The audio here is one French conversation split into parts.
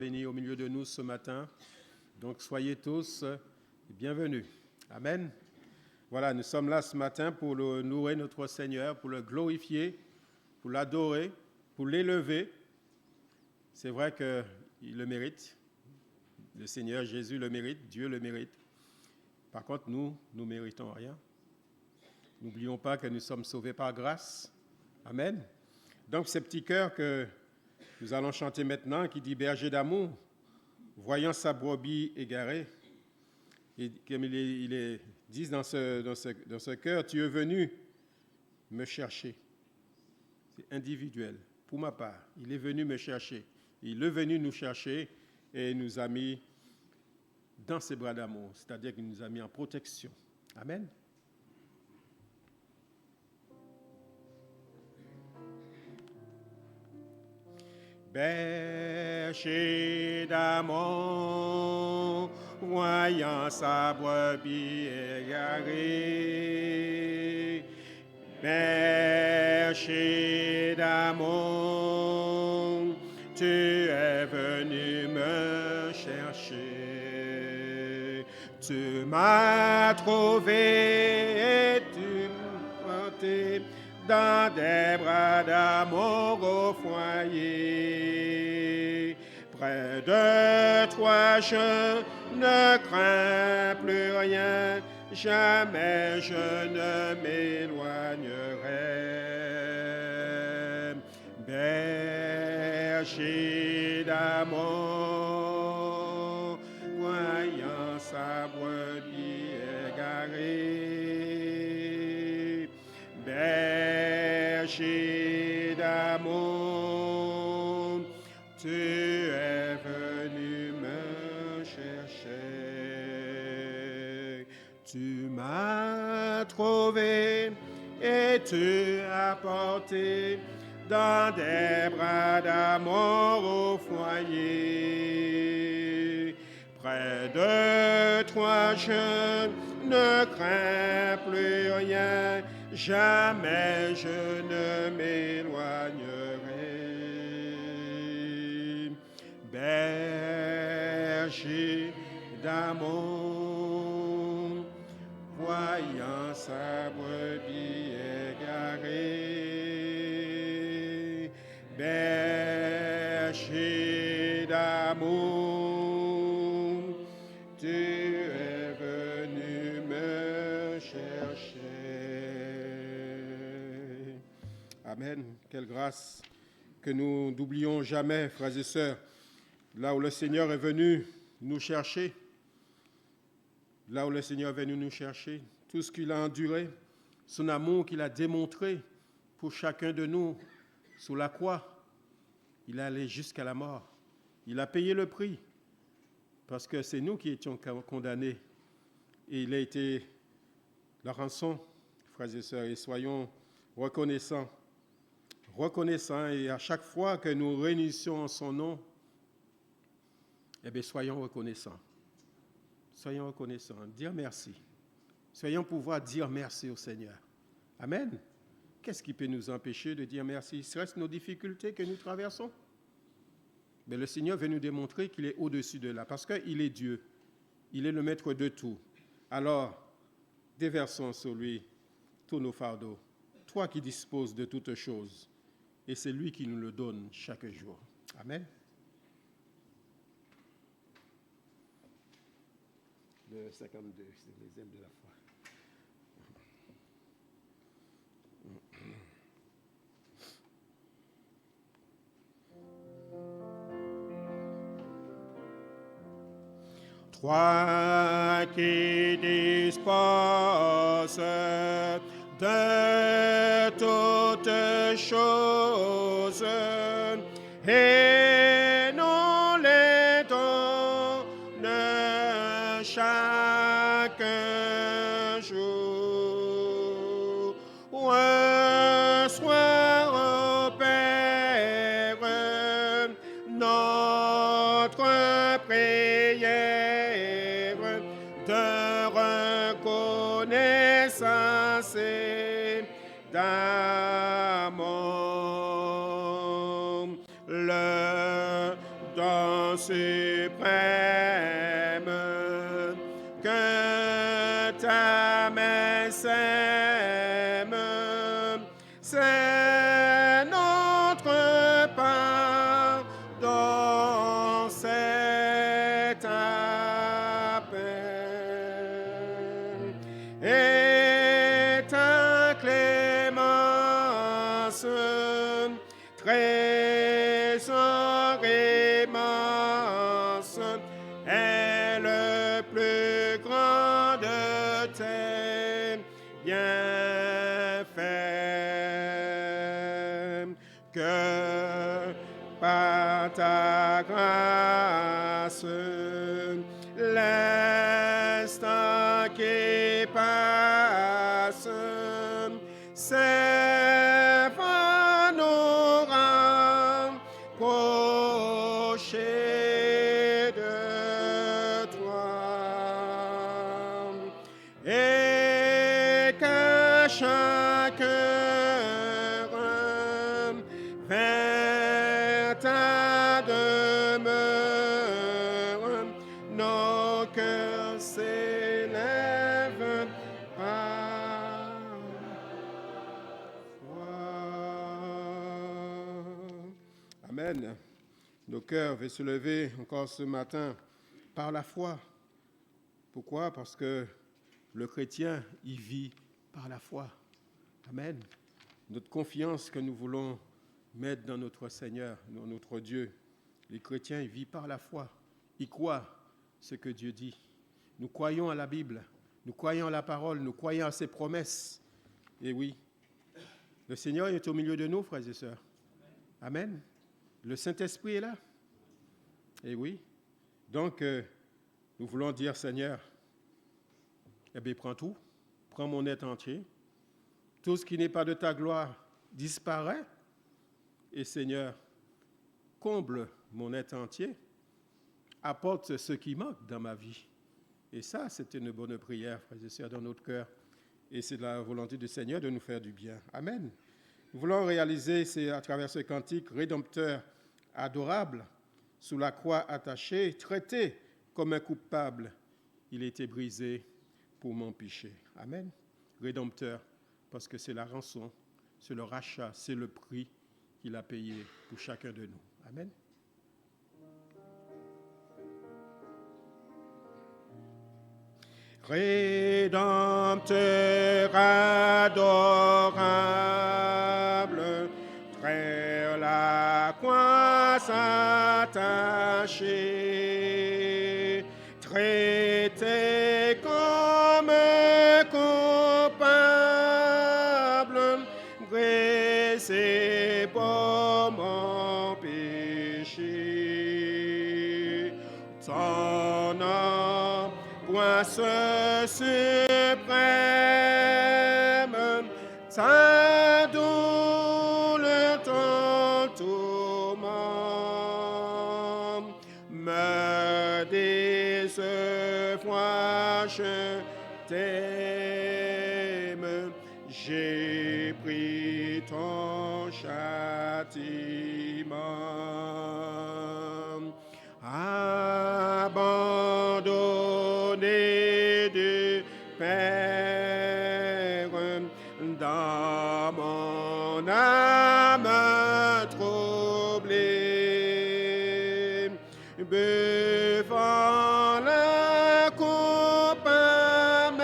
Béni au milieu de nous ce matin. Donc soyez tous bienvenus. Amen. Voilà, nous sommes là ce matin pour louer notre Seigneur, pour le glorifier, pour l'adorer, pour l'élever. C'est vrai qu'il le mérite. Le Seigneur Jésus le mérite, Dieu le mérite. Par contre, nous ne méritons rien. N'oublions pas que nous sommes sauvés par grâce. Amen. Donc, ce petit cœur que nous allons chanter maintenant, qui dit « Berger d'amour, voyant sa brebis égarée », et comme il est dit dans ce cœur, « Tu es venu me chercher ». C'est individuel. Pour ma part, il est venu me chercher. Il est venu nous chercher et nous a mis dans ses bras d'amour, c'est-à-dire qu'il nous a mis en protection. Amen. Berger d'amour, voyant sa brebis égarée. Berger d'amour, tu es venu me chercher. Tu m'as trouvé et tu m'as porté dans des bras d'amour au foyer. Près de toi, je ne crains plus rien, jamais je ne m'éloignerai. Berger d'amour, voyant sa brebis égarée. Berger d'amour, tu es venu me chercher. Tu m'as trouvé et tu as porté dans des bras d'amour au foyer. Près de toi, je ne crains plus rien, jamais je ne m'éloignerai. Berger d'amour, voyant sa brebis égarée. Berger d'amour, tu es venu me chercher. Amen. Quelle grâce que nous n'oublions jamais, frères et sœurs, là où le Seigneur est venu nous chercher, là où le Seigneur est venu nous chercher, tout ce qu'il a enduré, son amour qu'il a démontré pour chacun de nous sous la croix. Il est allé jusqu'à la mort. Il a payé le prix parce que c'est nous qui étions condamnés. Et il a été la rançon, frères et sœurs, et soyons reconnaissants. Reconnaissants, et à chaque fois que nous réunissions en son nom, eh bien, soyons reconnaissants. Soyons reconnaissants. Dire merci. Soyons pouvoir dire merci au Seigneur. Amen. Qu'est-ce qui peut nous empêcher de dire merci? Serait-ce nos difficultés que nous traversons? Mais le Seigneur veut nous démontrer qu'il est au-dessus de là, parce qu'il est Dieu. Il est le maître de tout. Alors, déversons sur lui tous nos fardeaux. Toi qui disposes de toutes choses. Et c'est lui qui nous le donne chaque jour. Amen. Le 52, c'est les ailes de la foi. Toi qui disposes de toutes choses et nous les donnes chaque jour. Reçois, ô Père, notre prière de reconnaissance et d'amour. Le don suprême, que ta main sème, c'est notre part dans cet appel. Et ta clémence, trésor immense, est le plus grand de tes bienfaits. Que par ta grâce, l'instant qui passe serve à nous rapprocher de toi, et qu'à chaque heure vers ta demeure, nos cœurs s'élèvent à toi. Amen. Nos cœurs vont se lever encore ce matin par la foi. Pourquoi? Parce que le chrétien, il vit par la foi. Amen. Notre confiance que nous voulons mettre dans notre Seigneur, dans notre Dieu. Les chrétiens, ils vivent par la foi. Ils croient ce que Dieu dit. Nous croyons à la Bible, nous croyons à la parole, nous croyons à ses promesses. Et oui, le Seigneur est au milieu de nous, frères et sœurs. Amen. Le Saint-Esprit est là. Et oui. Donc, nous voulons dire, Seigneur, eh bien, prends tout, prends mon être entier. Tout ce qui n'est pas de ta gloire disparaît. Et Seigneur, comble mon être entier, apporte ce qui manque dans ma vie. Et ça, c'est une bonne prière, frères et sœurs, dans notre cœur. Et c'est la volonté du Seigneur de nous faire du bien. Amen. Nous voulons réaliser, c'est à travers ce cantique, Rédempteur adorable, sous la croix attaché, traité comme un coupable, il a été brisé pour mon péché. Amen. Rédempteur, parce que c'est la rançon, c'est le rachat, c'est le prix qu'il a payé pour chacun de nous. Amen. Rédempteur adorable, frère la croix s'attacher, traité comme coupable, brisé pour mon péché. Ton nom, ce suprême, ta douleur, ton tourment, me décevoir, je t'aime, j'ai pris ton châtiment, abandonné du Père, dans mon âme troublée, buvant la coupe amère,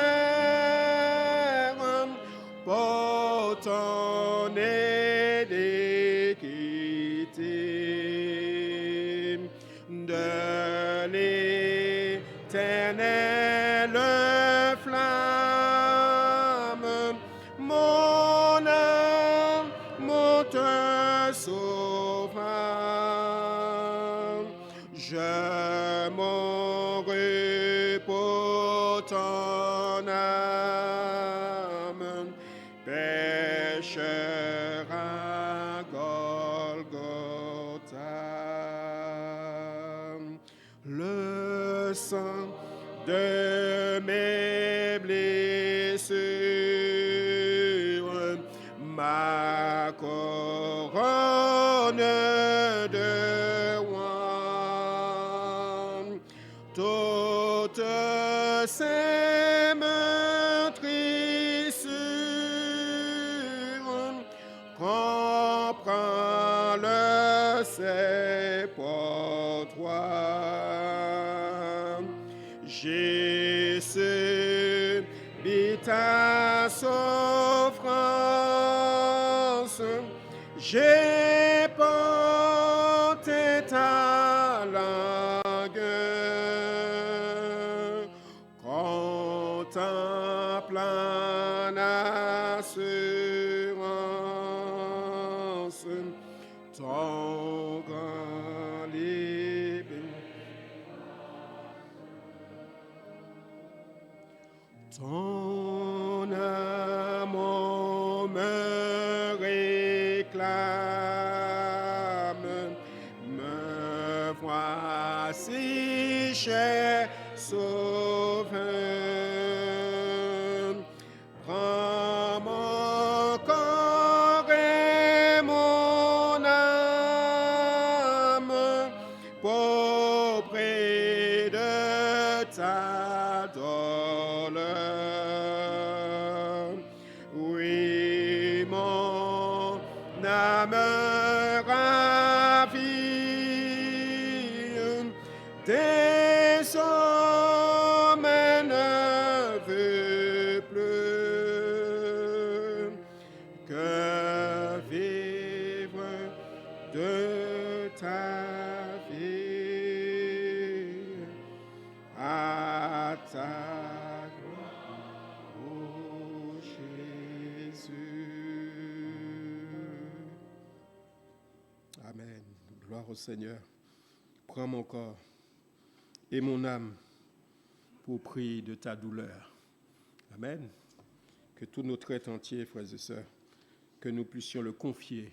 pour ton iniquité, de l'éternelle flamme, mon âme, mon te sauva. Je mourrai pour ton âme, pécheur à Golgotha. Le sang de mes blessures, ma couronne de roi, toutes ces meurtrissures, comprends-le, c'est pour toi. J'ai subi ta souffrance, j'ai porté ta langue, contemplant l'assurance, ton grand libre. Ton amour me réclame, me voici, cher Sauveur. Prends mon corps et mon âme pour près de ta douleur. Oui, mon âme ravie, désormais ne veut plus que vivre de ta vie à ta gloire, ô Jésus. Amen. Gloire au Seigneur. Prends mon corps et mon âme pour prix de ta douleur. Amen. Que tout notre être entier, frères et sœurs, que nous puissions le confier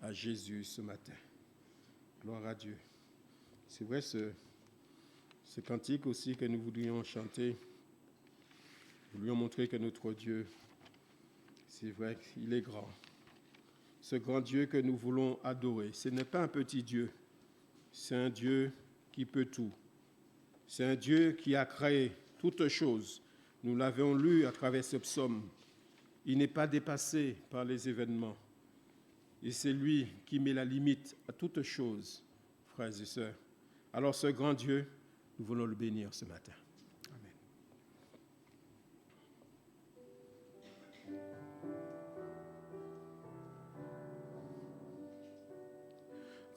à Jésus ce matin. Gloire à Dieu. C'est vrai, ce cantique aussi que nous voudrions chanter, nous voulions montrer que notre Dieu, c'est vrai qu'il est grand. Ce grand Dieu que nous voulons adorer, ce n'est pas un petit Dieu, c'est un Dieu qui peut tout. C'est un Dieu qui a créé toutes choses. Nous l'avons lu à travers ce psaume. Il n'est pas dépassé par les événements. Et c'est lui qui met la limite à toutes choses, frères et sœurs. Alors ce grand Dieu, nous voulons le bénir ce matin. Amen.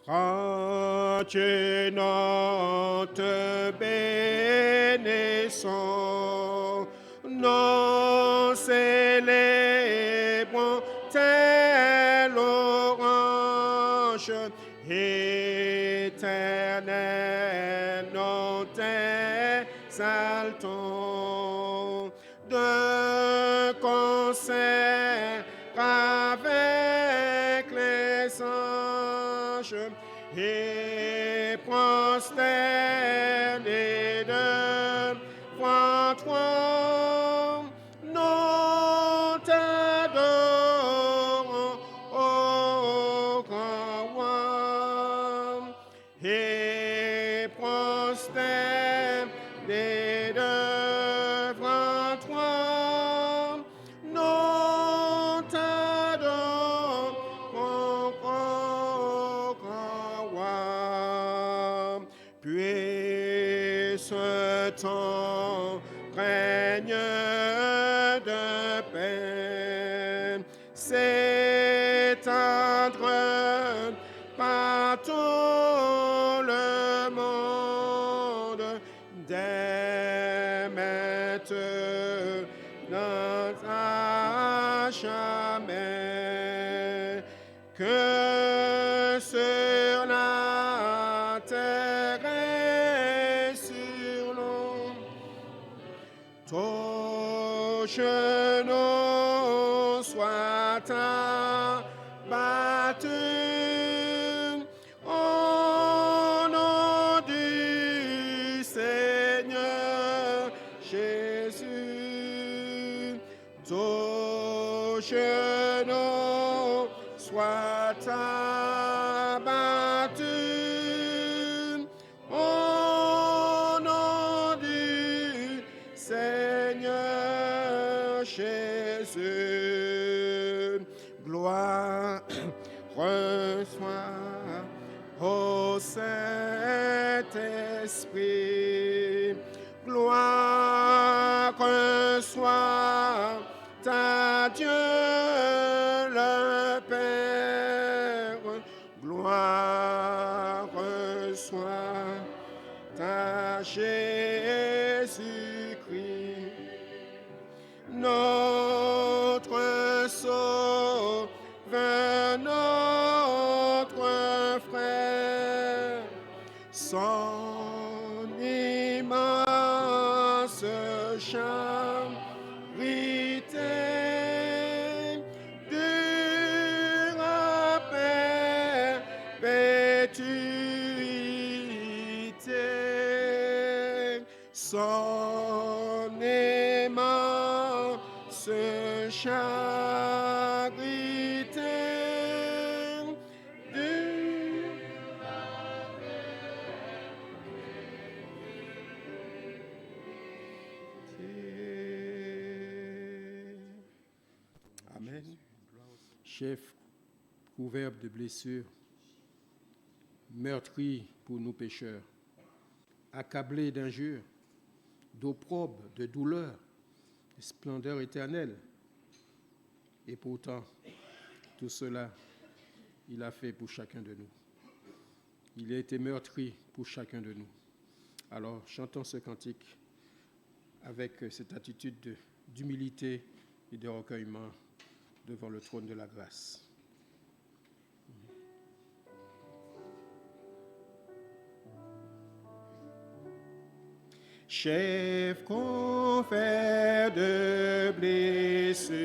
Grand Dieu, notre bénissons, nous célébrons tes louanges, éternel, nous t'exaltons, de concert avec les anges, et prosternés devant toi, nous t'adorons, ô grand roi, et prosternés devant toi, nous t'adorons, ô grand roi. Puisse ton règne de paix s'étendre par tout le monde dès maintenant à jamais, que sur la terre et sur l'eau, ton genou soit abattu au nom du Seigneur Jésus. Ton genou soit abattu au nom du Saint-Esprit. Gloire soit à Dieu le Père. Gloire soit à Jésus-Christ, notre Sauveur, notre frère. Son immense charité dure à perpétuité. Son immense charité dure. Amen. Chef couvert de blessures, meurtri pour nous pécheurs, accablé d'injures, d'opprobre, de douleur, de splendeur éternelle. Et pourtant, tout cela, il a fait pour chacun de nous. Il a été meurtri pour chacun de nous. Alors, chantons ce cantique avec cette attitude d'humilité et de recueillement devant le trône de la grâce. Chef confère de blessures,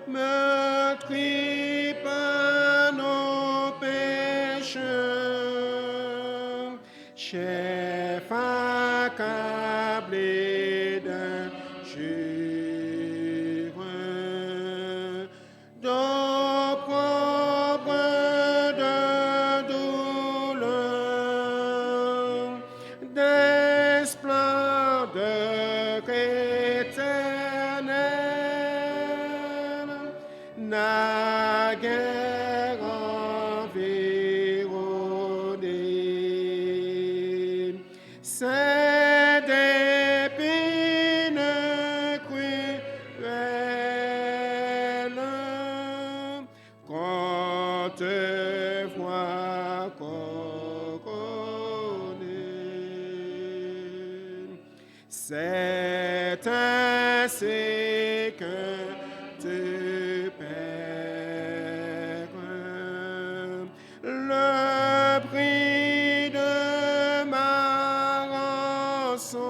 meurtri par nos péchés, chef accablé d'injures, d'opprobre, de douleur, des splendeurs éternelles, naguère environné. C'est d'épines cruelles qu'on te voit couronné. C'est ainsi que tu perds le prix de ma rançon.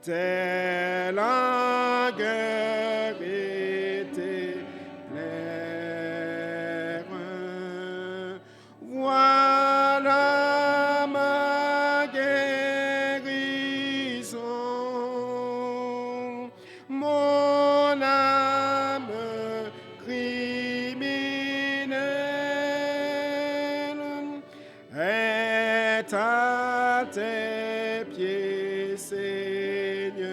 Telle la guerre était claire. Voilà ma guérison. Mon âme criminelle est à tes pieds, Seigneur.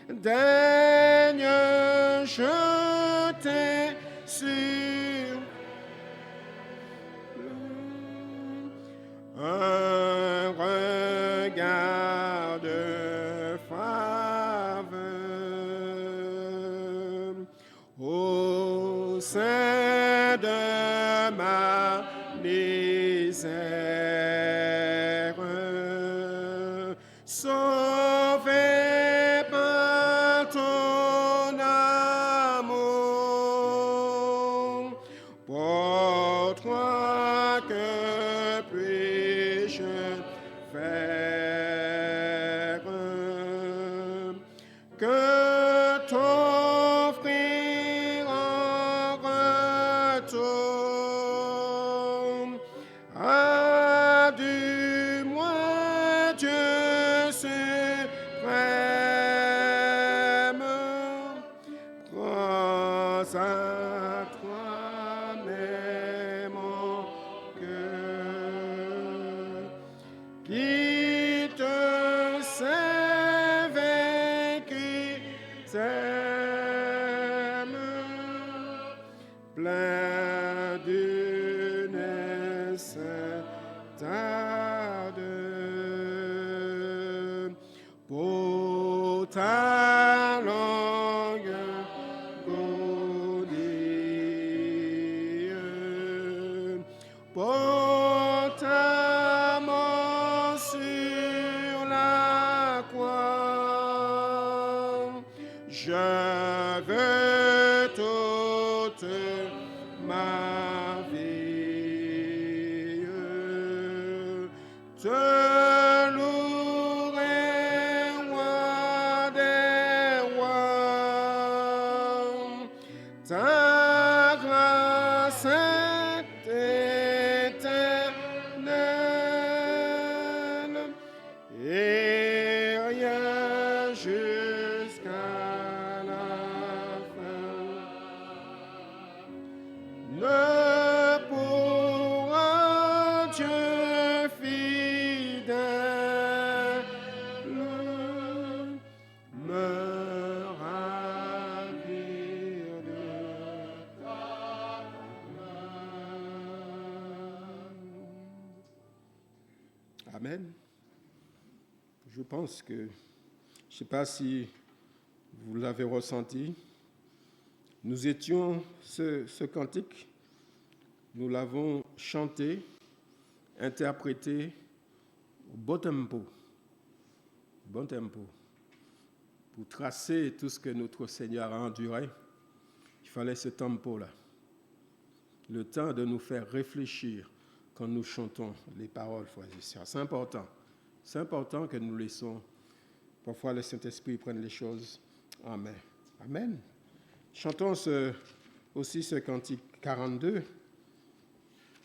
Daigne jeter sur un regard de faveur au sein de ma misère, sauvé par ton amour. Pour toi, que puis-je faire que t'offrir en retour? Ah, du moins Dieu seul. d'une sainte tarde. Pour ta longue agonie, pour ta mort sur la croix, je veux toute ma vie te louer, roi des rois. Ta grâce est éternelle et rien jusqu'à la fin ne pourra Dieu fidèle me ravir de ta main. Amen. Je pense que, je ne sais pas si vous l'avez ressenti, nous étions, ce cantique, nous l'avons chanté, interprété au bon tempo, pour tracer tout ce que notre Seigneur a enduré. Il fallait ce tempo-là, le temps de nous faire réfléchir quand nous chantons les paroles, frères et sœurs. C'est important que nous laissons parfois le Saint-Esprit prendre les choses en main. Amen. Chantons aussi ce cantique 42.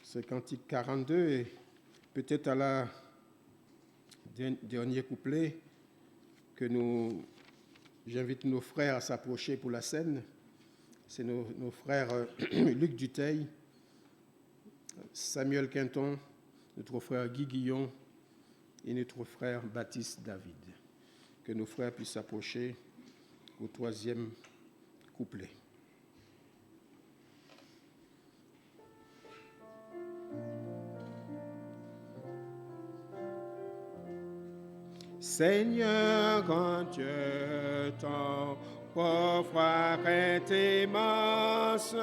Ce cantique 42 et peut-être à la dernier couplet que j'invite nos frères à s'approcher pour la scène. C'est nos frères Luc Dutheil, Samuel Quinton, notre frère Guy Guillon et notre frère Baptiste David. Que nos frères puissent s'approcher au troisième couplet. Seigneur, quand Dieu ton pauvre est immense,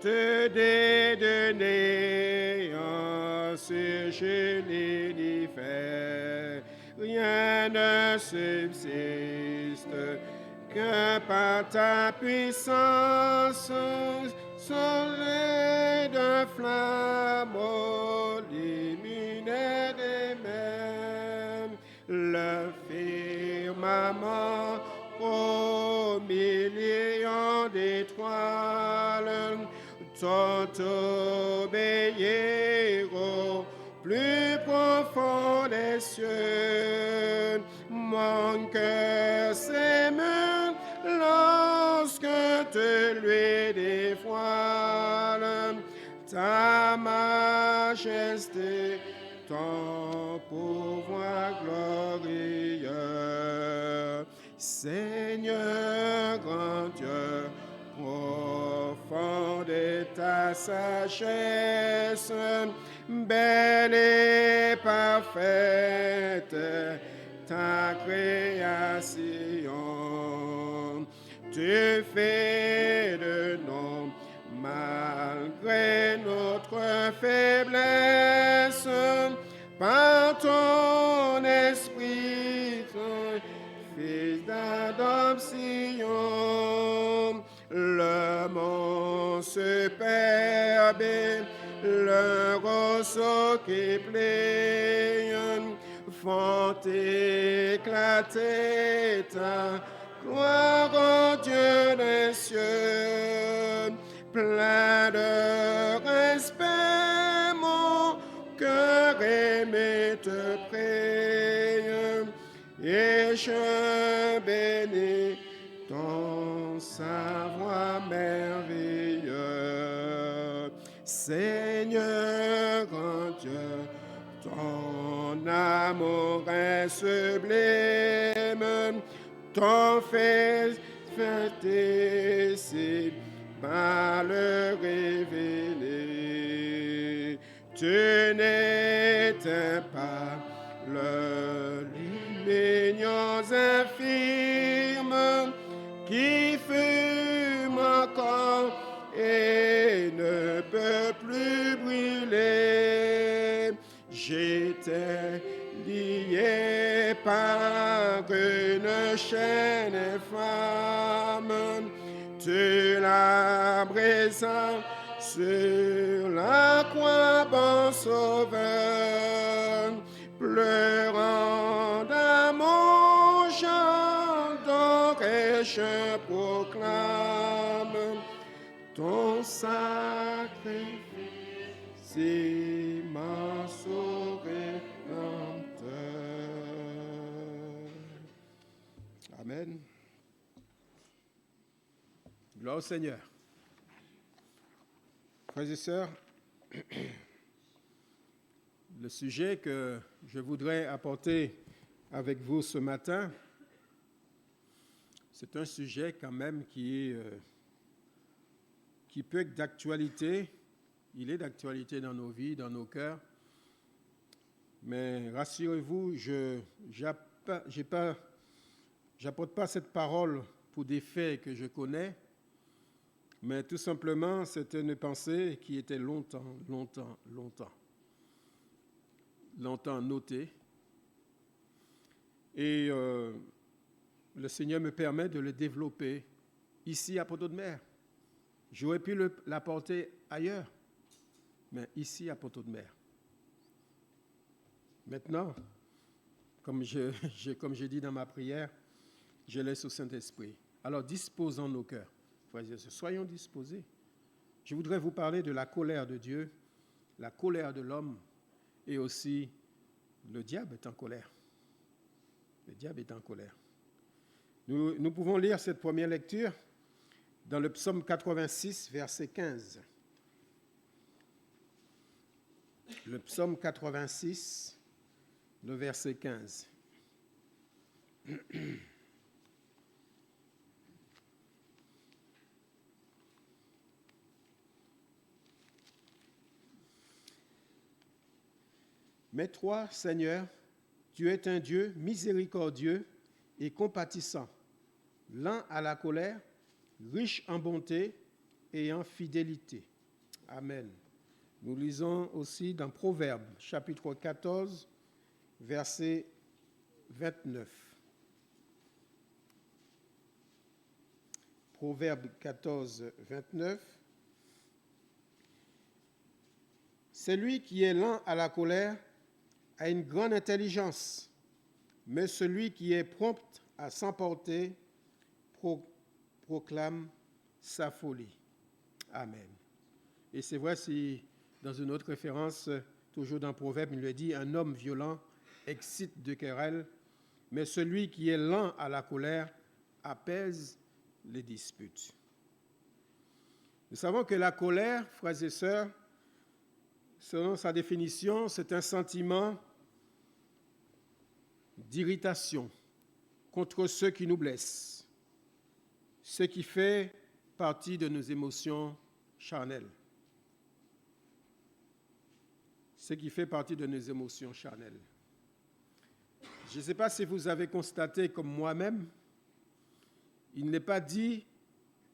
te dédonner en ce jeu l'univers, rien ne subsiste que par ta puissance, soleil de flamme lumineux des mers, le firmament aux millions d'étoiles, tout obéir au plus profond des cieux. Mon cœur s'émeut lorsque te lui dévoile ta majesté, ton pouvoir glorieux. Seigneur, grand Dieu, profonde est ta sagesse, belle et parfaite ta création. Tu fais de nous, malgré notre faiblesse, par ton esprit, fils d'adoption, le mont superbe, le roseau qui plaît, font éclater ta gloire, ô Dieu des cieux, plein de respect, mon cœur aimé te prie, et je bénis ton savoir merveilleux. Seigneur, grand Dieu, ton amour est sublime, ton fait ici par le révélé. Tu n'éteins pas le lumignons infirme qui fume encore et ne peut plus brûler. J'étais lié par une chaîne infâme. Tu l'as brisé sur la croix, bon sauveur, pleurant d'amour, j'entends et je proclame ton sacrifice, immense rédempteur. Amen. Gloire au Seigneur. Frères et sœurs, le sujet que je voudrais apporter avec vous ce matin, c'est un sujet quand même qui peut être d'actualité. Il est d'actualité dans nos vies, dans nos cœurs. Mais rassurez-vous, je n'apporte pas cette parole pour des faits que je connais, mais tout simplement, c'est une pensée qui était longtemps notée. Et le Seigneur me permet de le développer ici à Poteau-de-Mer. J'aurais pu l'apporter ailleurs, mais ici à Poteau-de-Mer. Maintenant, comme j'ai dit dans ma prière, je laisse au Saint-Esprit. Alors disposons nos cœurs. Soyons disposés. Je voudrais vous parler de la colère de Dieu, la colère de l'homme, et aussi le diable est en colère. Le diable est en colère. Nous pouvons lire cette première lecture dans le psaume 86, verset 15. Le psaume 86, le verset 15. Mais toi, Seigneur, tu es un Dieu miséricordieux et compatissant, lent à la colère, riche en bonté et en fidélité. Amen. Nous lisons aussi dans Proverbes, chapitre 14, verset 29. Proverbe 14, 29. Celui qui est lent à la colère a une grande intelligence, mais celui qui est prompt à s'emporter proclame sa folie. Amen. Et c'est vrai, si dans une autre référence, toujours dans Proverbe, il le dit, un homme violent excite de querelles, mais celui qui est lent à la colère apaise les disputes. Nous savons que la colère, frères et sœurs, selon sa définition, c'est un sentiment d'irritation contre ceux qui nous blessent, ce qui fait partie de nos émotions charnelles. Ce qui fait partie de nos émotions charnelles. Je ne sais pas si vous avez constaté comme moi-même, il n'est pas dit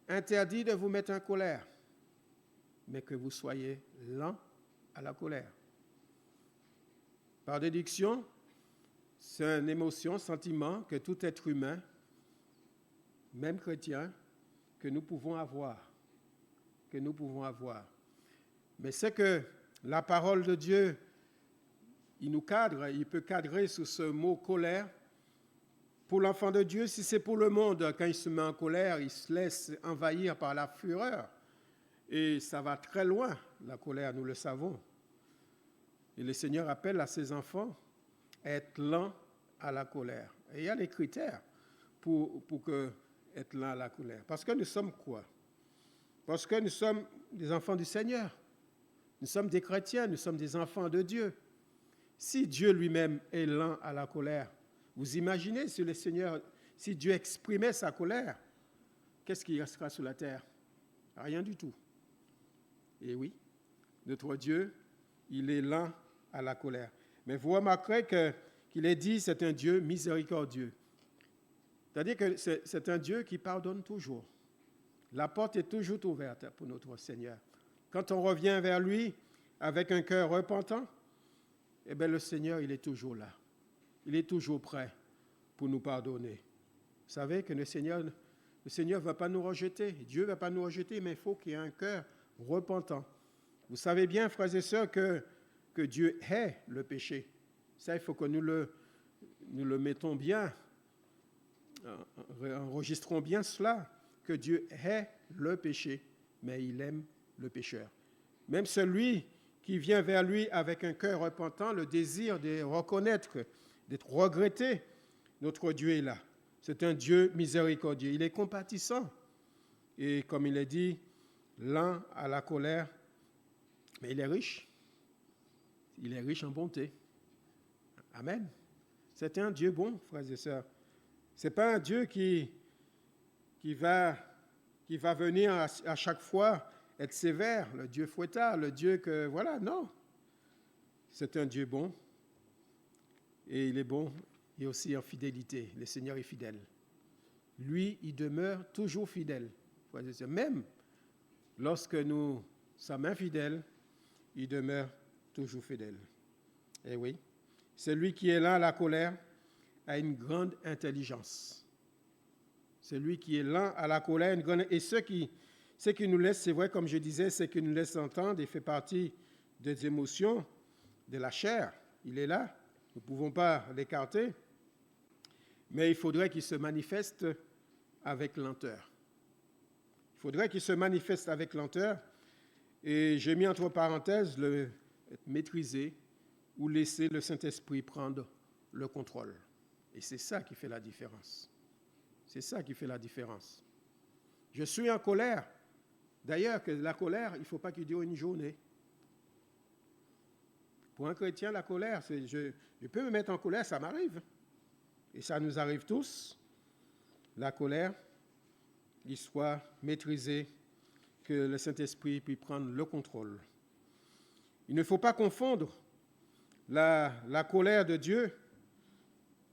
interdit de vous mettre en colère, mais que vous soyez lent à la colère. Par déduction, c'est une émotion, sentiment que tout être humain, même chrétien, que nous pouvons avoir. Mais c'est que la parole de Dieu, il nous cadre, il peut cadrer sous ce mot colère. Pour l'enfant de Dieu, si c'est pour le monde, quand il se met en colère, il se laisse envahir par la fureur. Et ça va très loin, la colère, nous le savons. Et le Seigneur appelle à ses enfants à être lents à la colère. Et il y a des critères pour être lents à la colère. Parce que nous sommes quoi? Parce que nous sommes des enfants du Seigneur. Nous sommes des chrétiens, nous sommes des enfants de Dieu. Si Dieu lui-même est lent à la colère, vous imaginez si le Seigneur, si Dieu exprimait sa colère, qu'est-ce qui restera sur la terre? Rien du tout. Et oui, notre Dieu il est lent à la colère. Mais vous remarquerez qu'il est dit, c'est un Dieu miséricordieux. C'est-à-dire que c'est un Dieu qui pardonne toujours. La porte est toujours ouverte pour notre Seigneur. Quand on revient vers lui avec un cœur repentant, eh bien le Seigneur, il est toujours là. Il est toujours prêt pour nous pardonner. Vous savez que le Seigneur ne va pas nous rejeter. Dieu ne va pas nous rejeter, mais il faut qu'il y ait un cœur repentant. Vous savez bien, frères et sœurs, que Dieu hait le péché. Ça, il faut que nous le mettons bien, enregistrons bien cela, que Dieu hait le péché, mais il aime le pécheur. Même celui qui vient vers lui avec un cœur repentant, le désir de reconnaître, d'être regretté, notre Dieu est là. C'est un Dieu miséricordieux. Il est compatissant. Et comme il est dit, lent à la colère, mais il est riche. Il est riche en bonté. Amen. C'est un Dieu bon, frères et sœurs. Ce n'est pas un Dieu qui va venir à chaque fois être sévère, le Dieu fouettard, le Dieu que... Voilà, non. C'est un Dieu bon. Et il est bon et aussi en fidélité. Le Seigneur est fidèle. Lui, il demeure toujours fidèle. Frères et sœurs. Même lorsque nous sommes infidèles, il demeure toujours fidèle. Eh oui. Celui qui est lent à la colère a une grande intelligence. Celui qui est lent à la colère, et ce qui nous laisse, c'est vrai, comme je disais, ce qui nous laisse entendre et fait partie des émotions de la chair. Il est là, nous ne pouvons pas l'écarter, mais il faudrait qu'il se manifeste avec lenteur. Il faudrait qu'il se manifeste avec lenteur, et j'ai mis entre parenthèses le maîtriser ou laisser le Saint-Esprit prendre le contrôle. Et c'est ça qui fait la différence. C'est ça qui fait la différence. Je suis en colère. D'ailleurs, que la colère, il ne faut pas qu'il dure une journée. Pour un chrétien, la colère, je peux me mettre en colère, ça m'arrive. Et ça nous arrive tous. La colère, il soit maîtrisé, que le Saint-Esprit puisse prendre le contrôle. Il ne faut pas confondre la colère de Dieu,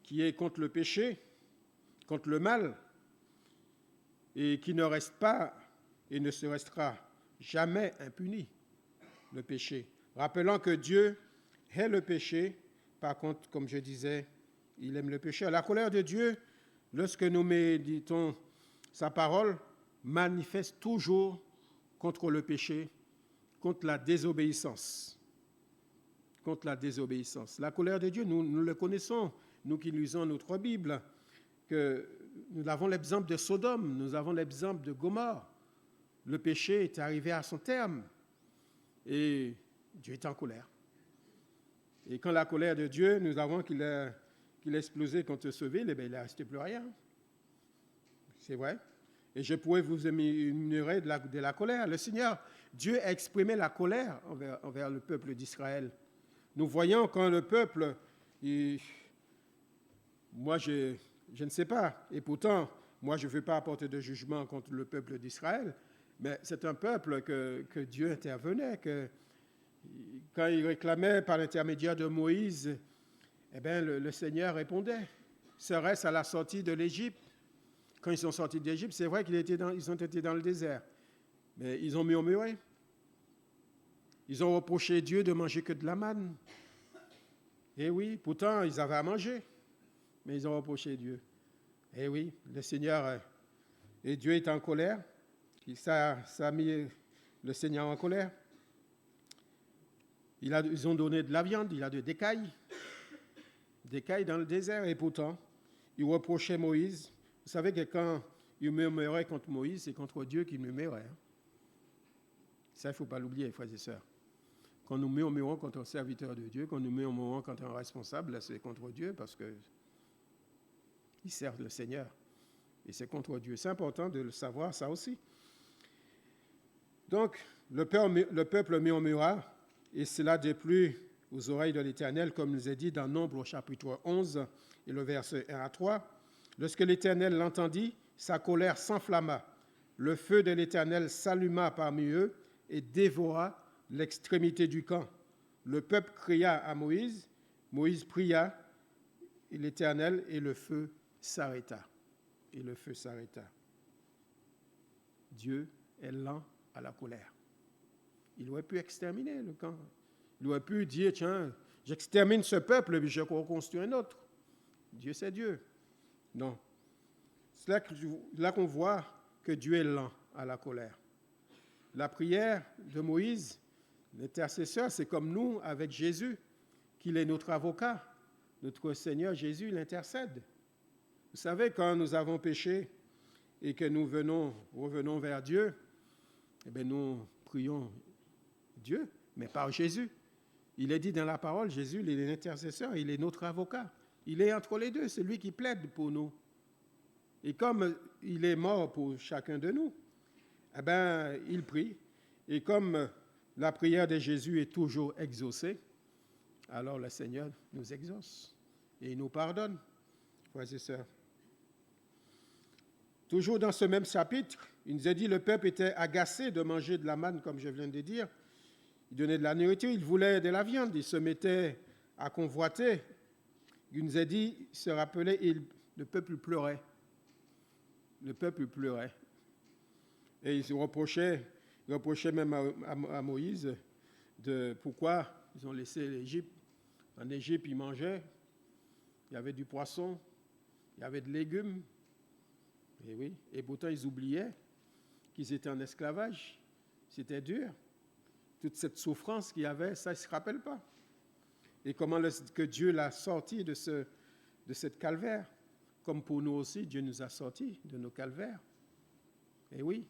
qui est contre le péché, contre le mal, et qui ne reste pas et ne se restera jamais impuni, le péché. Rappelant que Dieu hait le péché, par contre, comme je disais, il aime le péché. La colère de Dieu, lorsque nous méditons sa parole, manifeste toujours contre le péché, contre la désobéissance. Contre la désobéissance. La colère de Dieu, nous le connaissons, nous qui lisons notre Bible, que nous avons l'exemple de Sodome, nous avons l'exemple de Gomorrhe. Le péché est arrivé à son terme et Dieu est en colère. Et quand la colère de Dieu, nous avons qu'il a explosé contre Sauville, il ne restait plus rien. C'est vrai. Et je pourrais vous énumérer de la colère. Le Seigneur, Dieu a exprimé la colère envers le peuple d'Israël. Nous voyons quand le peuple, moi je ne sais pas, et pourtant, moi je ne veux pas apporter de jugement contre le peuple d'Israël, mais c'est un peuple que Dieu intervenait, que quand il réclamait par l'intermédiaire de Moïse, eh bien, le Seigneur répondait. Serait-ce à la sortie de l'Égypte? Quand ils sont sortis d'Égypte, c'est vrai qu'ils ont été dans le désert, mais ils ont murmuré. Ils ont reproché Dieu de manger que de la manne. Eh oui, pourtant, ils avaient à manger, mais ils ont reproché Dieu. Eh oui, le Seigneur, et Dieu est en colère. Ça a mis le Seigneur en colère. Ils ont donné de la viande, il a des écailles dans le désert, et pourtant, ils reprochaient Moïse. Vous savez que quand ils murmuraient contre Moïse, c'est contre Dieu qu'ils murmuraient. Ça, il ne faut pas l'oublier, frères et sœurs. Quand nous murmurons contre un serviteur de Dieu, quand nous murmurons contre un responsable, là, c'est contre Dieu parce qu'ils servent le Seigneur. Et c'est contre Dieu. C'est important de le savoir, ça aussi. Donc, le peuple murmura, et cela déplut aux oreilles de l'Éternel, comme nous est dit dans Nombre au chapitre 11 et le verset 1 à 3. Lorsque l'Éternel l'entendit, sa colère s'enflamma. Le feu de l'Éternel s'alluma parmi eux et dévora l'extrémité du camp. le peuple cria à Moïse, Moïse pria l'Éternel et le feu s'arrêta. Et le feu s'arrêta. Dieu est lent à la colère. Il aurait pu exterminer le camp. Il aurait pu dire, tiens, j'extermine ce peuple et je reconstruis un autre. Dieu, c'est Dieu. Non. C'est là qu'on voit que Dieu est lent à la colère. La prière de Moïse, l'intercesseur, c'est comme nous avec Jésus, qu'il est notre avocat. Notre Seigneur Jésus l'intercède. Vous savez, quand nous avons péché et que nous revenons vers Dieu, eh bien, nous prions Dieu, mais par Jésus. Il est dit dans la parole, Jésus, il est l'intercesseur, il est notre avocat. Il est entre les deux, c'est lui qui plaide pour nous. Et comme il est mort pour chacun de nous, eh bien, il prie. Et comme la prière de Jésus est toujours exaucée, alors le Seigneur nous exauce et il nous pardonne, frères et sœurs. Toujours dans ce même chapitre, il nous a dit que le peuple était agacé de manger de la manne, comme je viens de dire. Il donnait de la nourriture, il voulait de la viande, il se mettait à convoiter. Il nous a dit, il se rappelait, et le peuple pleurait. Le peuple pleurait. Et il reprochait même à Moïse de pourquoi ils ont laissé l'Égypte. En Égypte, ils mangeaient, il y avait du poisson, il y avait de légumes. Et oui, et pourtant ils oubliaient qu'ils étaient en esclavage. C'était dur. Toute cette souffrance qu'il y avait, ça, ils ne se rappellent pas. Et comment que Dieu l'a sorti de cette calvaire. Comme pour nous aussi, Dieu nous a sortis de nos calvaires. Et oui,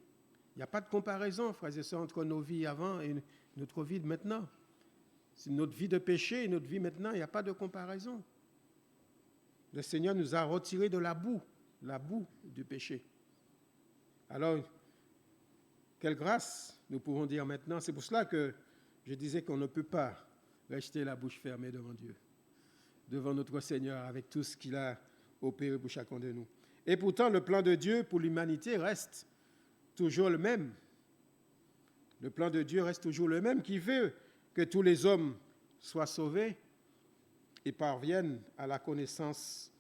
il n'y a pas de comparaison, frères et sœurs, entre nos vies avant et notre vie de maintenant. C'est notre vie de péché et notre vie maintenant, il n'y a pas de comparaison. Le Seigneur nous a retirés de la boue du péché. Alors, quelle grâce nous pouvons dire maintenant. C'est pour cela que je disais qu'on ne peut pas rester la bouche fermée devant Dieu, devant notre Seigneur, avec tout ce qu'il a opéré pour chacun de nous. Et pourtant, le plan de Dieu pour l'humanité reste toujours le même. Le plan de Dieu reste toujours le même, qui veut que tous les hommes soient sauvés et parviennent à la connaissance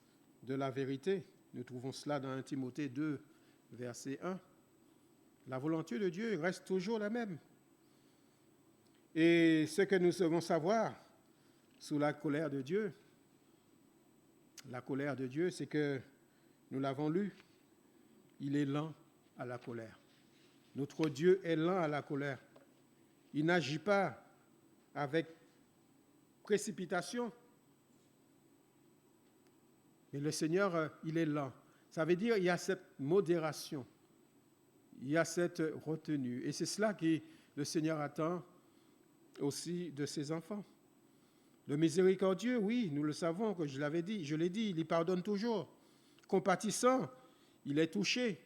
de la vérité. Nous trouvons cela dans 1 Timothée 2, verset 1. La volonté de Dieu reste toujours la même. Et ce que nous devons savoir sous la colère de Dieu, c'est que nous l'avons lu, il est lent à la colère. Notre Dieu est lent à la colère. Il n'agit pas avec précipitation. Mais le Seigneur, il est lent. Ça veut dire qu'il y a cette modération, il y a cette retenue. Et c'est cela que le Seigneur attend aussi de ses enfants. Le miséricordieux, oui, nous le savons, que je l'ai dit, il pardonne toujours. Compatissant, il est touché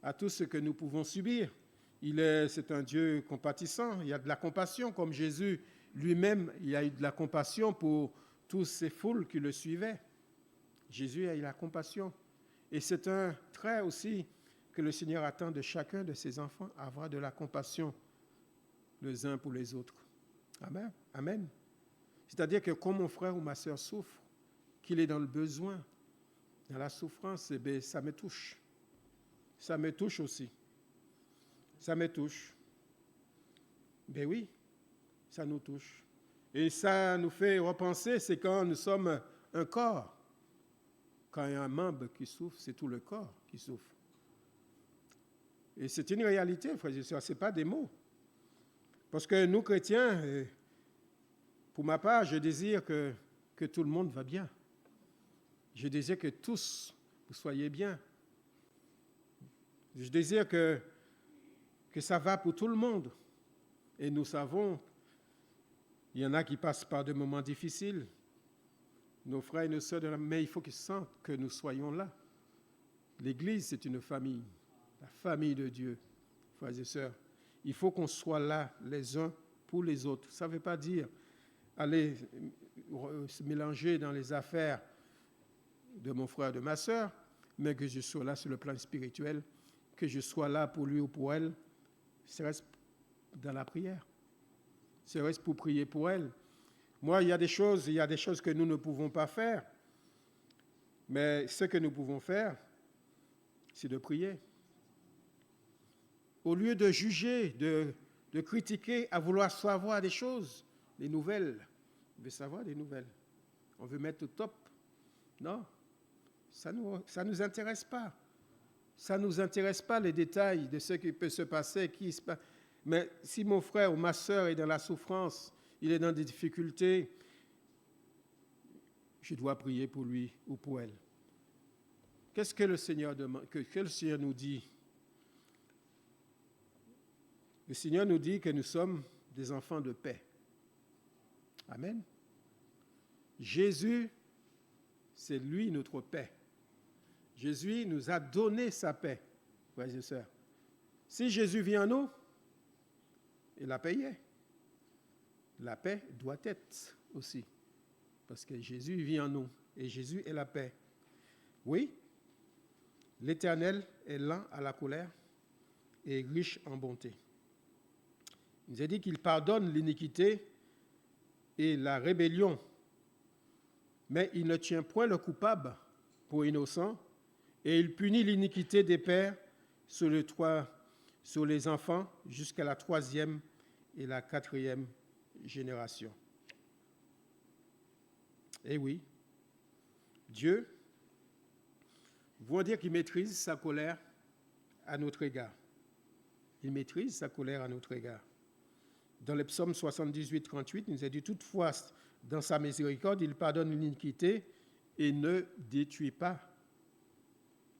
à tout ce que nous pouvons subir. C'est un Dieu compatissant, il y a de la compassion, comme Jésus lui-même, il a eu de la compassion pour toutes ces foules qui le suivaient. Jésus a eu la compassion. Et c'est un trait aussi que le Seigneur attend de chacun de ses enfants, avoir de la compassion les uns pour les autres. Amen. Amen. C'est-à-dire que quand mon frère ou ma soeur souffre, qu'il est dans le besoin, dans la souffrance, eh bien, ça me touche. Ça me touche aussi. Ça me touche. Ben oui, ça nous touche. Et ça nous fait repenser, c'est quand nous sommes un corps. Quand il y a un membre qui souffre, c'est tout le corps qui souffre. Et c'est une réalité, frères et sœurs, ce n'est pas des mots. Parce que nous, chrétiens, pour ma part, je désire que tout le monde va bien. Je désire que tous, vous soyez bien. Je désire que ça va pour tout le monde. Et nous savons, il y en a qui passent par des moments difficiles. Nos frères et nos sœurs, mais il faut qu'ils sentent que nous soyons là. L'Église, c'est une famille, la famille de Dieu, frères et sœurs. Il faut qu'on soit là les uns pour les autres. Ça ne veut pas dire aller se mélanger dans les affaires de mon frère, de ma sœur, mais que je sois là sur le plan spirituel, que je sois là pour lui ou pour elle, serait-ce dans la prière, serait-ce pour prier pour elle, Moi, il y a des choses que nous ne pouvons pas faire. Mais ce que nous pouvons faire, c'est de prier. Au lieu de juger, de critiquer, à vouloir savoir des choses, des nouvelles. On veut savoir des nouvelles. On veut mettre au top. Non, ça nous intéresse pas. Ça ne nous intéresse pas les détails de ce qui peut se passer. Mais si mon frère ou ma sœur est dans la souffrance, il est dans des difficultés, je dois prier pour lui ou pour elle. Qu'est-ce que le Seigneur demande, que le Seigneur nous dit? Le Seigneur nous dit que nous sommes des enfants de paix. Amen. Jésus, c'est lui notre paix. Jésus nous a donné sa paix, frères et sœurs. Si Jésus vient en nous, il a payé. La paix doit être aussi. Parce que Jésus vit en nous et Jésus est la paix. Oui, l'Éternel est lent à la colère et riche en bonté. Il nous a dit qu'il pardonne l'iniquité et la rébellion, mais il ne tient point le coupable pour innocent, et il punit l'iniquité des pères sur les enfants jusqu'à la 3e et la 4e génération. Eh oui, Dieu, vous dire qu'il maîtrise sa colère à notre égard. Il maîtrise sa colère à notre égard. Dans le psaume 78, 38, il nous a dit, toutefois, dans sa miséricorde, il pardonne l'iniquité et ne détruit pas.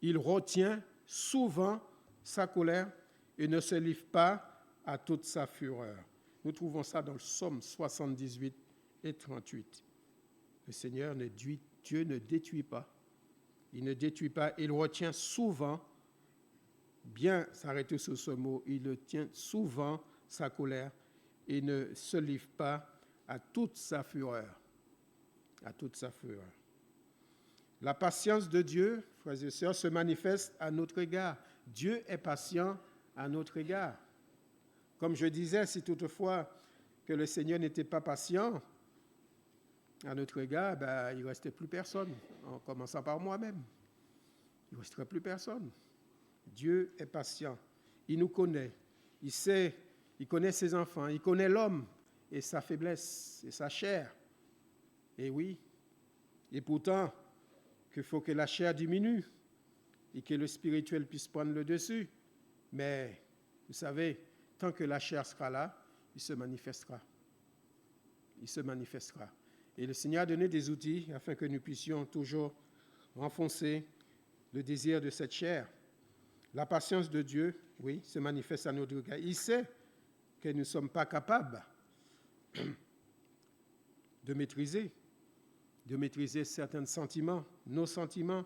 Il retient souvent sa colère et ne se livre pas à toute sa fureur. Nous trouvons ça dans le psaume 78 et 38. Le Seigneur, Dieu ne détruit pas. Il ne détruit pas, il retient souvent, bien s'arrêter sur ce mot, il retient souvent sa colère et ne se livre pas à toute sa fureur. À toute sa fureur. La patience de Dieu, frères et sœurs, se manifeste à notre égard. Dieu est patient à notre égard. Comme je disais, si toutefois que le Seigneur n'était pas patient à notre égard, il ne restait plus personne, en commençant par moi-même. Il ne resterait plus personne. Dieu est patient. Il nous connaît. Il sait, il connaît ses enfants. Il connaît l'homme et sa faiblesse et sa chair. Et oui, et pourtant, qu'il faut que la chair diminue et que le spirituel puisse prendre le dessus. Mais, vous savez, tant que la chair sera là, il se manifestera. Il se manifestera. Et le Seigneur a donné des outils afin que nous puissions toujours renfoncer le désir de cette chair. La patience de Dieu, oui, se manifeste à notre égard. Il sait que nous ne sommes pas capables de maîtriser certains sentiments, nos sentiments,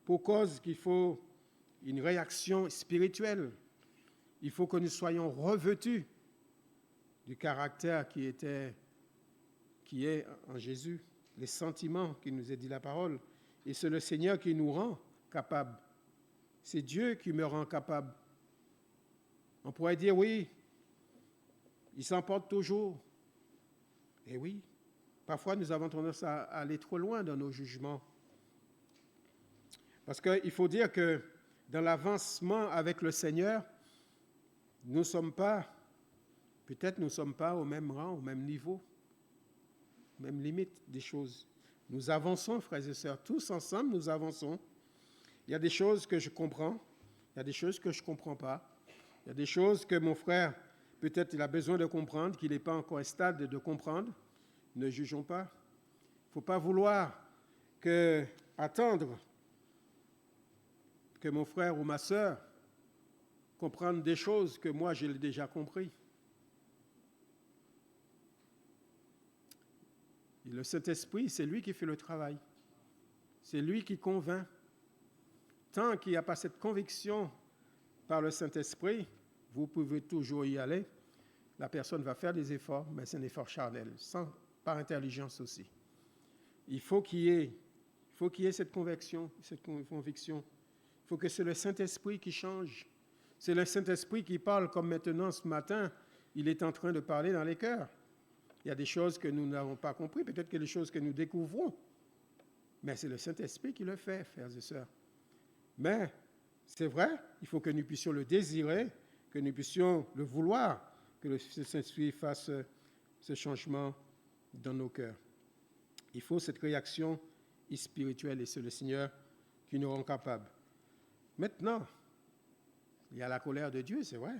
pour cause qu'il faut une réaction spirituelle. Il faut que nous soyons revêtus du caractère qui est en Jésus, les sentiments qui nous a dit la parole. Et c'est le Seigneur qui nous rend capables. C'est Dieu qui me rend capable. On pourrait dire, oui, il s'emporte toujours. Et oui, parfois nous avons tendance à aller trop loin dans nos jugements. Parce qu'il faut dire que dans l'avancement avec le Seigneur, nous ne sommes pas au même rang, au même niveau, même limite des choses. Nous avançons, frères et sœurs, tous ensemble, nous avançons. Il y a des choses que je comprends, il y a des choses que je ne comprends pas. Il y a des choses que mon frère, peut-être il a besoin de comprendre, qu'il n'est pas encore au stade de comprendre. Ne jugeons pas. Il ne faut pas vouloir attendre que mon frère ou ma sœur comprennent des choses que moi, j'ai déjà compris. Et le Saint-Esprit, c'est lui qui fait le travail. C'est lui qui convainc. Tant qu'il n'y a pas cette conviction par le Saint-Esprit, vous pouvez toujours y aller. La personne va faire des efforts, mais c'est un effort charnel, par intelligence aussi. Il faut qu'il y ait cette conviction. Il faut que c'est le Saint-Esprit qui change. C'est le Saint-Esprit qui parle, comme maintenant ce matin, il est en train de parler dans les cœurs. il y a des choses que nous n'avons pas compris, peut-être qu'il y a des choses que nous découvrons. Mais c'est le Saint-Esprit qui le fait, frères et sœurs. Mais c'est vrai, il faut que nous puissions le désirer, que nous puissions le vouloir, que le Saint-Esprit fasse ce changement dans nos cœurs. Il faut cette réaction spirituelle et c'est le Seigneur qui nous rend capables. Maintenant, il y a la colère de Dieu, c'est vrai,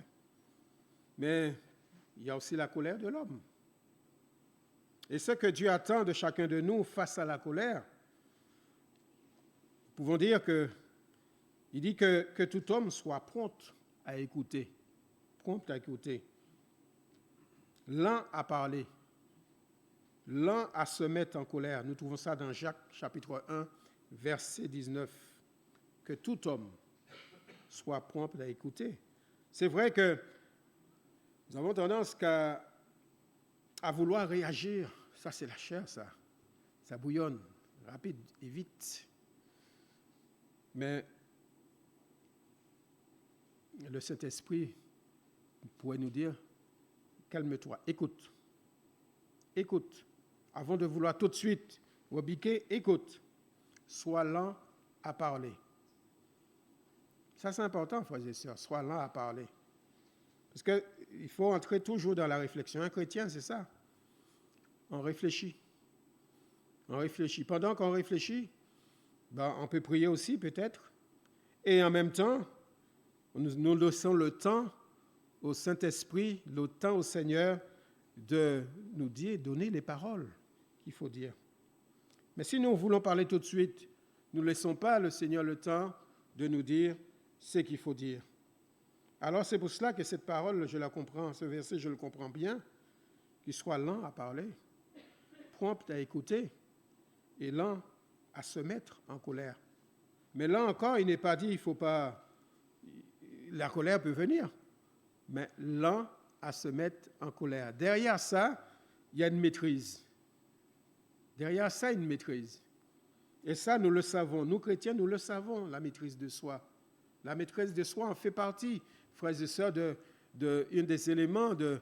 mais il y a aussi la colère de l'homme. Et ce que Dieu attend de chacun de nous face à la colère, nous pouvons dire que il dit que tout homme soit prompt à écouter, lent à parler, lent à se mettre en colère. Nous trouvons ça dans Jacques chapitre 1, verset 19. Que tout homme soit prompt à écouter. C'est vrai que nous avons tendance à vouloir réagir. Ça, c'est la chair, ça. Ça bouillonne, rapide et vite. Mais le Saint-Esprit pourrait nous dire, calme-toi, écoute. Écoute. Avant de vouloir tout de suite rebiquer, écoute. Sois lent à parler. Ça, c'est important, frères et sœurs. Sois lent à parler. Parce qu'il faut entrer toujours dans la réflexion. Un chrétien, c'est ça. On réfléchit. On réfléchit. Pendant qu'on réfléchit, on peut prier aussi, peut-être. Et en même temps, nous laissons le temps au Saint-Esprit, le temps au Seigneur de nous dire, donner les paroles qu'il faut dire. Mais si nous voulons parler tout de suite, nous ne laissons pas le Seigneur le temps de nous dire ce qu'il faut dire. Alors c'est pour cela que cette parole, je la comprends, ce verset, je le comprends bien, qu'il soit lent à parler, prompt à écouter et lent à se mettre en colère. Mais là encore, il n'est pas dit, il ne faut pas... La colère peut venir, mais lent à se mettre en colère. Derrière ça, il y a une maîtrise. Derrière ça, une maîtrise. Et ça, nous le savons. Nous, chrétiens, nous le savons, la maîtrise de soi. La maîtrise de soi en fait partie, frères et sœurs, un des éléments de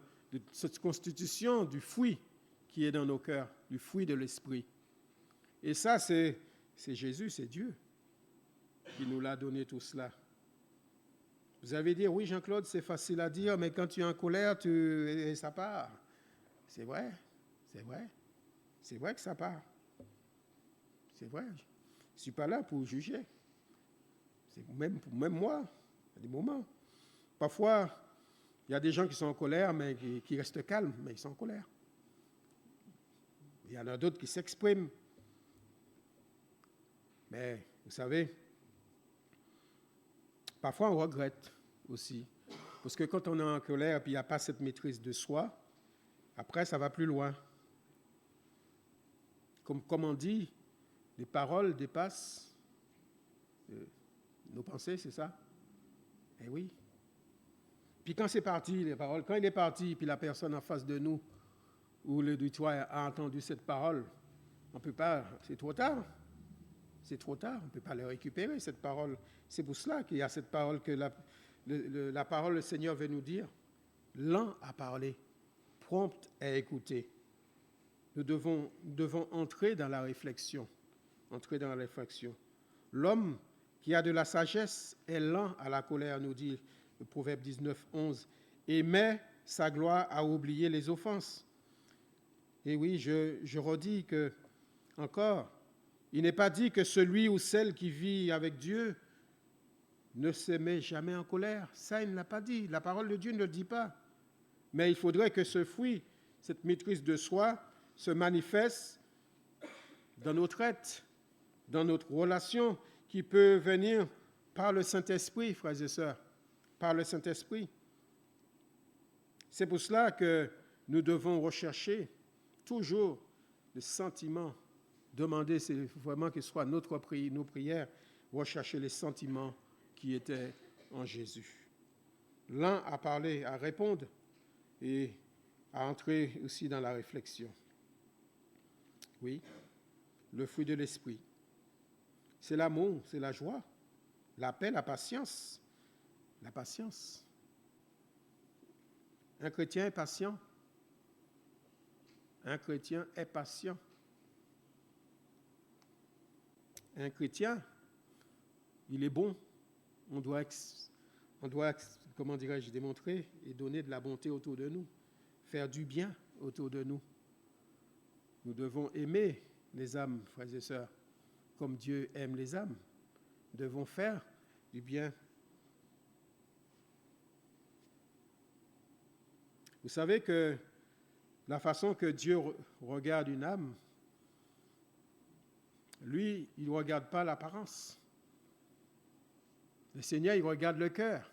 cette constitution du fruit qui est dans nos cœurs, du fruit de l'esprit. Et ça, c'est Jésus, c'est Dieu qui nous l'a donné tout cela. Vous avez dit, oui, Jean-Claude, c'est facile à dire, mais quand tu es en colère, ça part. C'est vrai, c'est vrai. C'est vrai que ça part. C'est vrai. Je ne suis pas là pour juger. C'est même moi, il y a des moments. Parfois, il y a des gens qui sont en colère, mais qui restent calmes, mais ils sont en colère. Il y en a d'autres qui s'expriment. Mais, vous savez, parfois on regrette aussi. Parce que quand on est en colère et qu'il n'y a pas cette maîtrise de soi, après, ça va plus loin. Comme on dit, les paroles dépassent nos pensées, c'est ça? Eh oui. Puis quand c'est parti, les paroles, quand il est parti, puis la personne en face de nous, ou l'auditoire a entendu cette parole, on ne peut pas, c'est trop tard. C'est trop tard, on ne peut pas le récupérer, cette parole. C'est pour cela qu'il y a cette parole que la parole, le Seigneur veut nous dire. Lent à parler, prompt à écouter. Nous devons entrer dans la réflexion. Entrer dans la réflexion. L'homme qui a de la sagesse est lent à la colère, nous dit le Proverbe 19, 11, et met sa gloire à oublier les offenses. Et oui, je redis que, encore, il n'est pas dit que celui ou celle qui vit avec Dieu ne se met jamais en colère. Ça, il ne l'a pas dit. La parole de Dieu ne le dit pas. Mais il faudrait que ce fruit, cette maîtrise de soi, se manifeste dans notre être, dans notre relation, qui peut venir par le Saint-Esprit, frères et sœurs, par le Saint-Esprit. C'est pour cela que nous devons rechercher toujours le sentiment, demander, c'est vraiment que ce soit nos prières, rechercher les sentiments qui étaient en Jésus. L'un à parler, à répondre et à entrer aussi dans la réflexion. Oui, le fruit de l'esprit. C'est l'amour, c'est la joie, la paix, la patience. La patience. Un chrétien est patient. Un chrétien est patient. Un chrétien, il est bon. On doit comment dirais-je, démontrer et donner de la bonté autour de nous, faire du bien autour de nous. Nous devons aimer les âmes, frères et sœurs, comme Dieu aime les âmes. Nous devons faire du bien. Vous savez que la façon que Dieu regarde une âme, lui, il ne regarde pas l'apparence. Le Seigneur, il regarde le cœur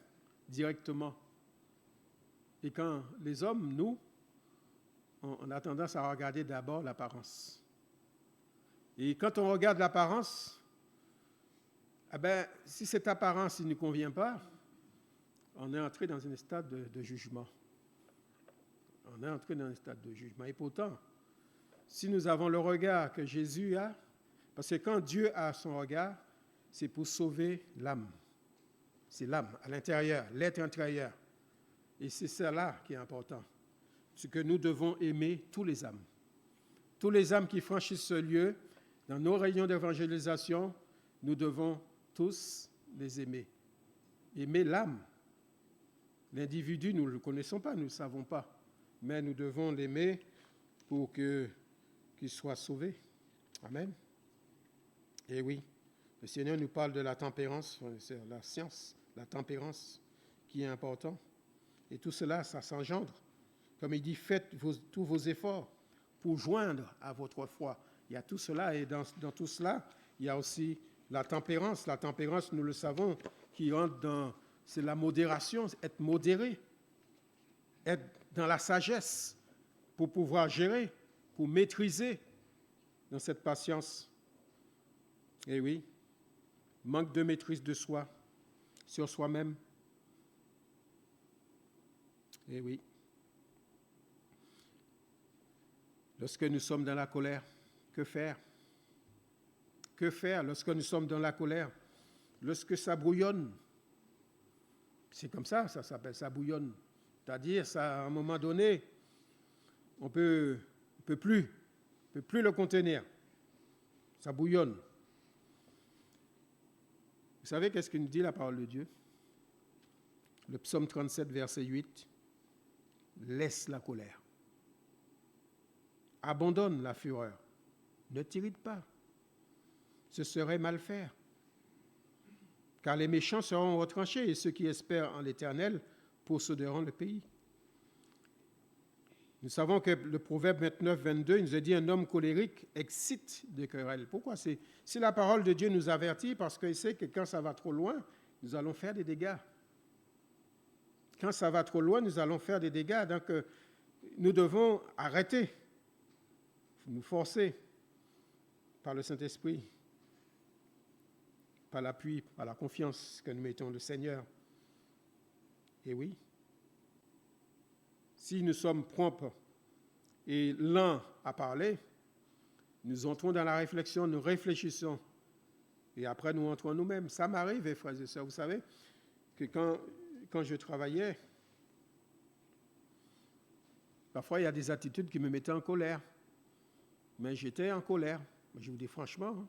directement. Et quand les hommes, nous, on a tendance à regarder d'abord l'apparence. Et quand on regarde l'apparence, si cette apparence ne nous convient pas, on est entré dans un stade de jugement. On est entré dans un stade de jugement. Et pourtant, si nous avons le regard que Jésus a, parce que quand Dieu a son regard, c'est pour sauver l'âme. C'est l'âme à l'intérieur, l'être intérieur. Et c'est cela qui est important. C'est que nous devons aimer tous les âmes. Tous les âmes qui franchissent ce lieu, dans nos réunions d'évangélisation, nous devons tous les aimer. Aimer l'âme. L'individu, nous ne le connaissons pas, nous ne le savons pas. Mais nous devons l'aimer pour qu'il soit sauvé. Amen. Et oui, le Seigneur nous parle de la tempérance, c'est la science, la tempérance qui est important. Et tout cela, ça s'engendre. Comme il dit, faites tous vos efforts pour joindre à votre foi. Il y a tout cela, et dans tout cela, il y a aussi la tempérance. La tempérance, nous le savons, qui entre dans, c'est la modération, être modéré, être dans la sagesse pour pouvoir gérer, pour maîtriser dans cette patience. Et oui, manque de maîtrise de soi, sur soi-même. Et oui. Lorsque nous sommes dans la colère, que faire? Que faire lorsque nous sommes dans la colère? Lorsque ça bouillonne, c'est comme ça s'appelle, ça bouillonne. C'est-à-dire, ça, à un moment donné, on peut plus le contenir. Ça bouillonne. Vous savez qu'est-ce que nous dit la parole de Dieu? Le psaume 37, verset 8. Laisse la colère. Abandonne la fureur. Ne t'irrite pas. Ce serait mal faire. Car les méchants seront retranchés et ceux qui espèrent en l'Éternel posséderont le pays. Nous savons que le proverbe 29, 22, il nous a dit un homme colérique excite des querelles. Pourquoi? Si la parole de Dieu nous avertit, parce qu'il sait que quand ça va trop loin, nous allons faire des dégâts. Quand ça va trop loin, nous allons faire des dégâts. Donc, nous devons arrêter, nous forcer par le Saint-Esprit, par l'appui, par la confiance que nous mettons le Seigneur. Et oui, si nous sommes prompts et lents à parler, nous entrons dans la réflexion, nous réfléchissons, et après nous entrons nous-mêmes. Ça m'arrive, frères et sœurs, vous savez, que quand je travaillais, parfois il y a des attitudes qui me mettaient en colère. Mais j'étais en colère. Je vous dis franchement,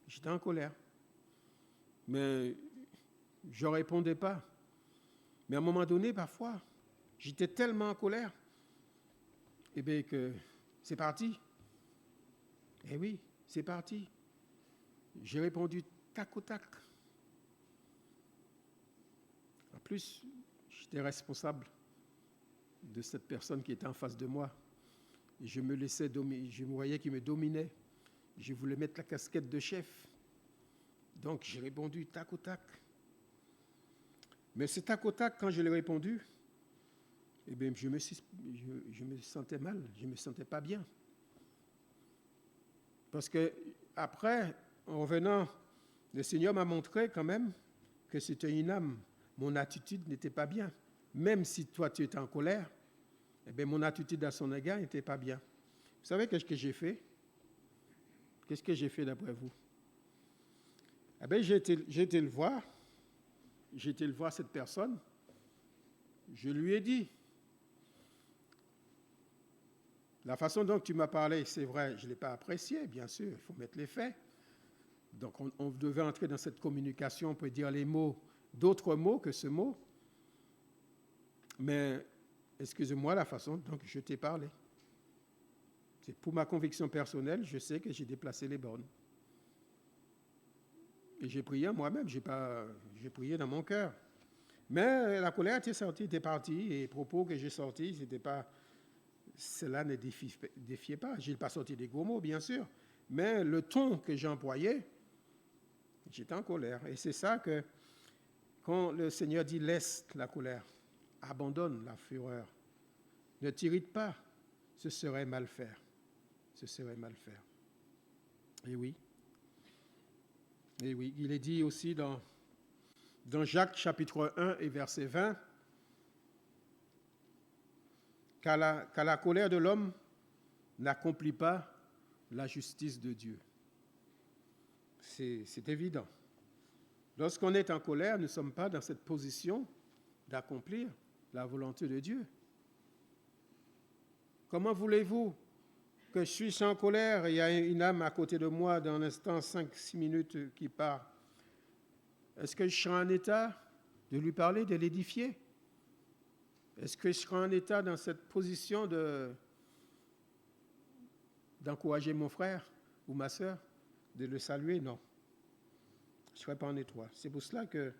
j'étais en colère. Mais je ne répondais pas. Mais à un moment donné, parfois, j'étais tellement en colère, que c'est parti. Eh oui, c'est parti. J'ai répondu tac au tac. En plus, j'étais responsable de cette personne qui était en face de moi. Et je me laissais dominer, je me voyais qu'il me dominait. Je voulais mettre la casquette de chef. Donc, j'ai répondu tac au tac. Mais ce tac au tac, quand je l'ai répondu, je me sentais mal, je ne me sentais pas bien. Parce que après, en revenant, le Seigneur m'a montré quand même que c'était une âme. Mon attitude n'était pas bien. Même si toi, tu étais en colère, mon attitude à son égard n'était pas bien. Vous savez qu'est-ce que j'ai fait? Qu'est-ce que j'ai fait d'après vous? J'ai été le voir. J'ai été le voir cette personne. Je lui ai dit, La façon dont tu m'as parlé, c'est vrai, je ne l'ai pas apprécié, bien sûr, il faut mettre les faits. Donc on devait entrer dans cette communication, on peut dire les mots, d'autres mots que ce mot. Mais excusez-moi la façon dont je t'ai parlé. C'est pour ma conviction personnelle, je sais que j'ai déplacé les bornes. Et j'ai prié moi-même, j'ai prié dans mon cœur. Mais la colère était sortie, était partie, et les propos que j'ai sortis, cela ne défiait pas. Je n'ai pas sorti des gros mots, bien sûr, mais le ton que j'employais, j'étais en colère. Et c'est ça que, quand le Seigneur dit « laisse la colère », abandonne la fureur, ne t'irrite pas, ce serait mal faire. Ce serait mal faire. Et oui, il est dit aussi dans Jacques chapitre 1 et verset 20, qu'à la colère de l'homme n'accomplit pas la justice de Dieu. C'est évident. Lorsqu'on est en colère, nous ne sommes pas dans cette position d'accomplir la volonté de Dieu. Comment voulez-vous que je suis sans colère et il y a une âme à côté de moi dans l'instant 5-6 minutes qui part? Est-ce que je serai en état de lui parler, de l'édifier? Est-ce que je serai en état dans cette position d'encourager mon frère ou ma sœur, de le saluer? Non. Je ne serai pas en étroit. C'est pour cela que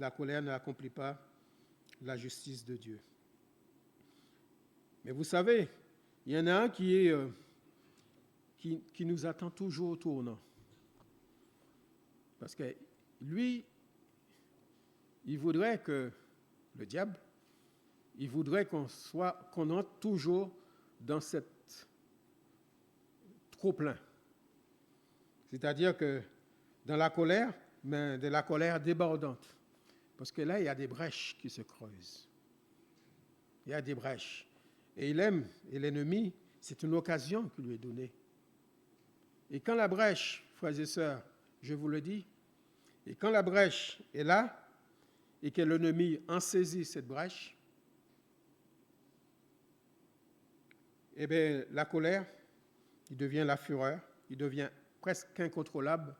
la colère n'accomplit pas la justice de Dieu. Mais vous savez, il y en a un qui nous attend toujours au tournant. Parce que lui, il voudrait que, le diable, il voudrait qu'on entre toujours dans cette trop-plein. C'est-à-dire que dans la colère, mais de la colère débordante. Parce que là, il y a des brèches qui se creusent. Il y a des brèches. Et il aime, et l'ennemi, c'est une occasion qui lui est donnée. Et quand la brèche, frères et sœurs, je vous le dis, et quand la brèche est là, et que l'ennemi en saisit cette brèche, eh bien, la colère, il devient la fureur, il devient presque incontrôlable,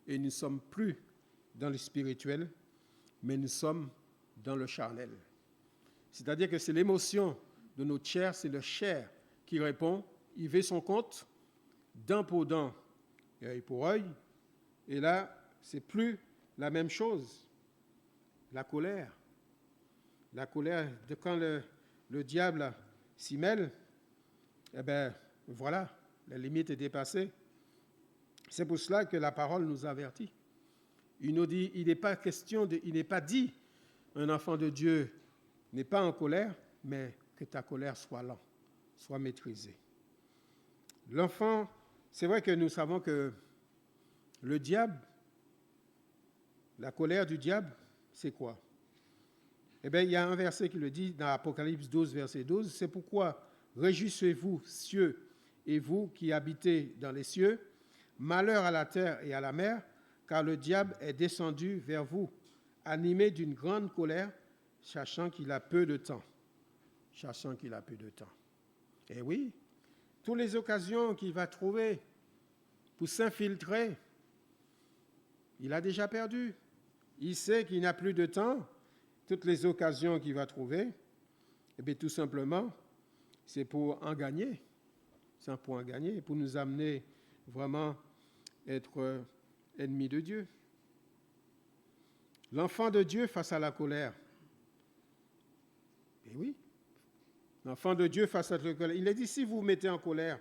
et nous ne sommes plus dans le spirituel, mais nous sommes dans le charnel. C'est-à-dire que c'est l'émotion de notre chair, c'est le chair qui répond, il veut son compte, dent pour dent, œil pour œil, et là, c'est plus la même chose. La colère, quand le diable s'y mêle, eh bien, voilà, la limite est dépassée. C'est pour cela que la parole nous avertit. Il nous dit, il n'est pas dit, un enfant de Dieu n'est pas en colère, mais que ta colère soit lente, soit maîtrisée. L'enfant, c'est vrai que nous savons que le diable, la colère du diable, c'est quoi? Eh bien, il y a un verset qui le dit dans Apocalypse 12, verset 12, c'est pourquoi réjouissez-vous, cieux, et vous qui habitez dans les cieux, malheur à la terre et à la mer, car le diable est descendu vers vous, animé d'une grande colère, sachant qu'il a peu de temps. Sachant qu'il a peu de temps. Et oui, toutes les occasions qu'il va trouver pour s'infiltrer, il a déjà perdu. Il sait qu'il n'a plus de temps. Toutes les occasions qu'il va trouver, eh bien, tout simplement, c'est pour en gagner. C'est pour en gagner, pour nous amener vraiment à être ennemis de Dieu. L'enfant de Dieu face à la colère. Eh oui, l'enfant de Dieu face à la colère. Il est dit, si vous vous mettez en colère,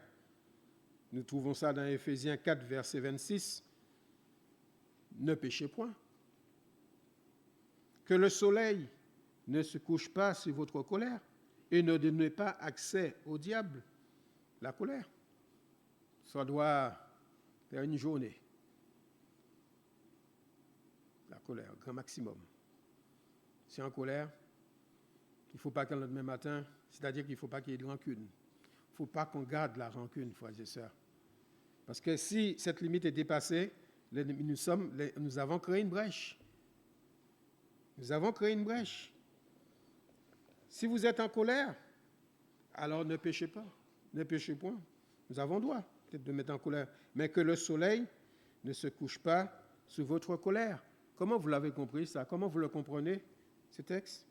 nous trouvons ça dans Éphésiens 4, verset 26, ne péchez point. Que le soleil ne se couche pas sur votre colère et ne donnez pas accès au diable, la colère. Ça doit faire une journée. La colère, grand maximum. C'est en colère, il ne faut pas qu'un lendemain matin, c'est-à-dire qu'il ne faut pas qu'il y ait de rancune. Il ne faut pas qu'on garde la rancune, frères et sœurs. Parce que si cette limite est dépassée, nous avons créé une brèche. Nous avons créé une brèche. Si vous êtes en colère, alors ne péchez pas, ne péchez point. Nous avons droit peut-être de mettre en colère, mais que le soleil ne se couche pas sous votre colère. Comment vous l'avez compris ça? Comment vous le comprenez, ce texte?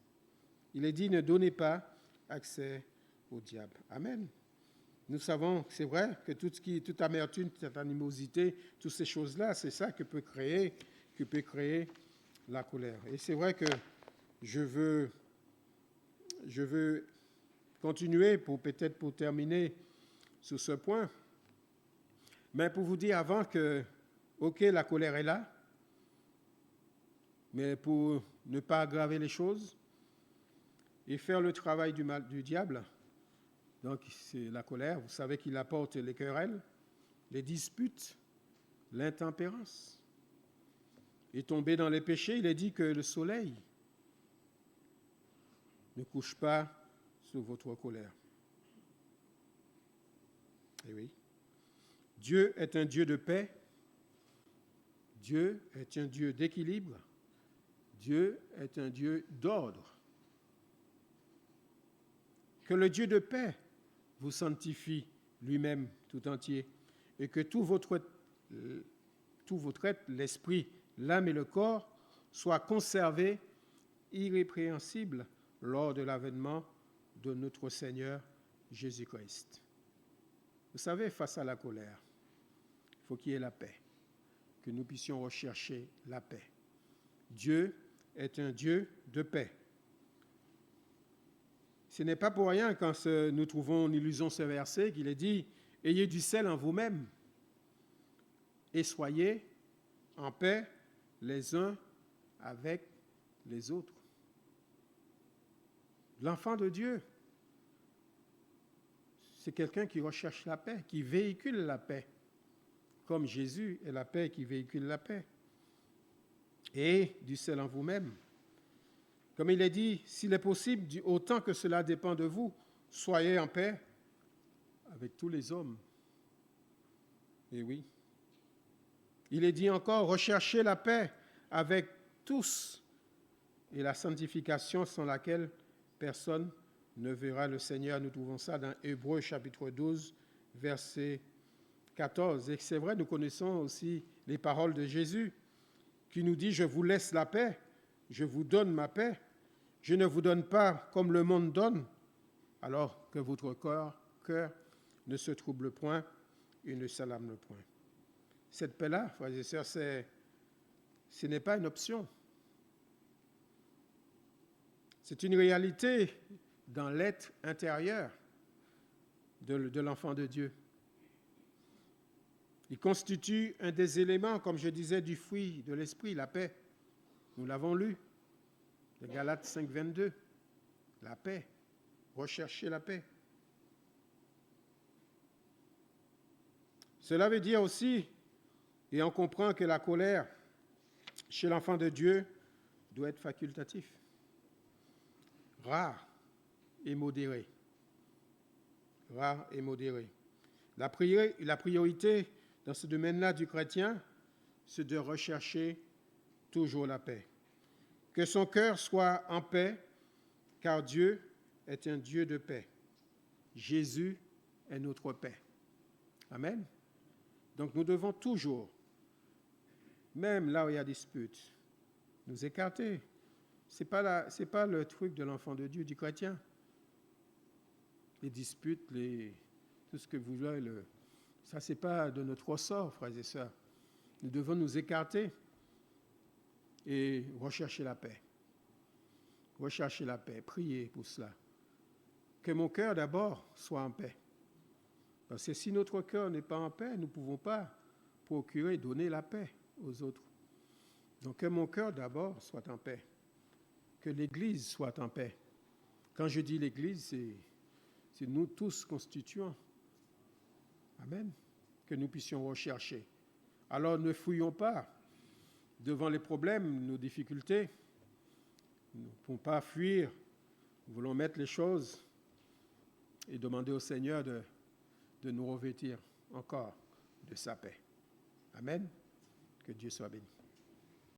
Il est dit, ne donnez pas accès au diable. Amen. Nous savons, c'est vrai, que toute amertume, toute animosité, toutes ces choses-là, c'est ça que peut créer la colère. Et c'est vrai que je veux continuer peut-être pour terminer sur ce point, mais pour vous dire avant que, ok, la colère est là, mais pour ne pas aggraver les choses et faire le travail du diable, donc c'est la colère, vous savez qu'il apporte les querelles, les disputes, l'intempérance. Et tomber dans les péchés, il est dit que le soleil ne couche pas sur votre colère. Eh oui. Dieu est un Dieu de paix. Dieu est un Dieu d'équilibre. Dieu est un Dieu d'ordre. Que le Dieu de paix vous sanctifie lui-même tout entier et que tout votre être, l'esprit, l'âme et le corps soient conservés irrépréhensibles lors de l'avènement de notre Seigneur Jésus-Christ. Vous savez, face à la colère, il faut qu'il y ait la paix, que nous puissions rechercher la paix. Dieu est un Dieu de paix. Ce n'est pas pour rien quand nous trouvons en illusion ce verset qu'il est dit « Ayez du sel en vous-même et soyez en paix les uns avec les autres. » L'enfant de Dieu, c'est quelqu'un qui recherche la paix, qui véhicule la paix, comme Jésus est la paix qui véhicule la paix. Et du sel en vous-même. Comme il est dit, s'il est possible, autant que cela dépend de vous, soyez en paix avec tous les hommes. Et oui. Il est dit encore, recherchez la paix avec tous et la sanctification sans laquelle personne ne verra le Seigneur. Nous trouvons ça dans Hébreux chapitre 12, verset 14. Et c'est vrai, nous connaissons aussi les paroles de Jésus qui nous dit « Je vous laisse la paix, je vous donne ma paix. Je ne vous donne pas comme le monde donne, alors que votre cœur ne se trouble point et ne s'alarme point. » Cette paix-là, frères et sœurs, ce n'est pas une option. C'est une réalité dans l'être intérieur de l'enfant de Dieu. Il constitue un des éléments, comme je disais, du fruit de l'esprit, la paix. Nous l'avons lu. De Galates 5, 22, la paix, rechercher la paix. Cela veut dire aussi, et on comprend que la colère chez l'enfant de Dieu doit être facultative, rare et modérée. Rare et modérée. La priorité dans ce domaine-là du chrétien, c'est de rechercher toujours la paix. Que son cœur soit en paix, car Dieu est un Dieu de paix. Jésus est notre paix. Amen. Donc nous devons toujours, même là où il y a dispute, nous écarter. Ce n'est pas le truc de l'enfant de Dieu, du chrétien. Les disputes, tout ce que vous voulez, ça, ce n'est pas de notre ressort, frères et sœurs. Nous devons nous écarter et rechercher la paix. Rechercher la paix, prier pour cela. Que mon cœur d'abord soit en paix. Parce que si notre cœur n'est pas en paix, nous ne pouvons pas procurer, donner la paix aux autres. Donc que mon cœur d'abord soit en paix. Que l'Église soit en paix. Quand je dis l'Église, c'est nous tous constituants. Amen. Que nous puissions rechercher. Alors ne fouillons pas devant les problèmes, nos difficultés. Nous ne pouvons pas fuir. Nous voulons mettre les choses et demander au Seigneur de nous revêtir encore de sa paix. Amen. Que Dieu soit béni.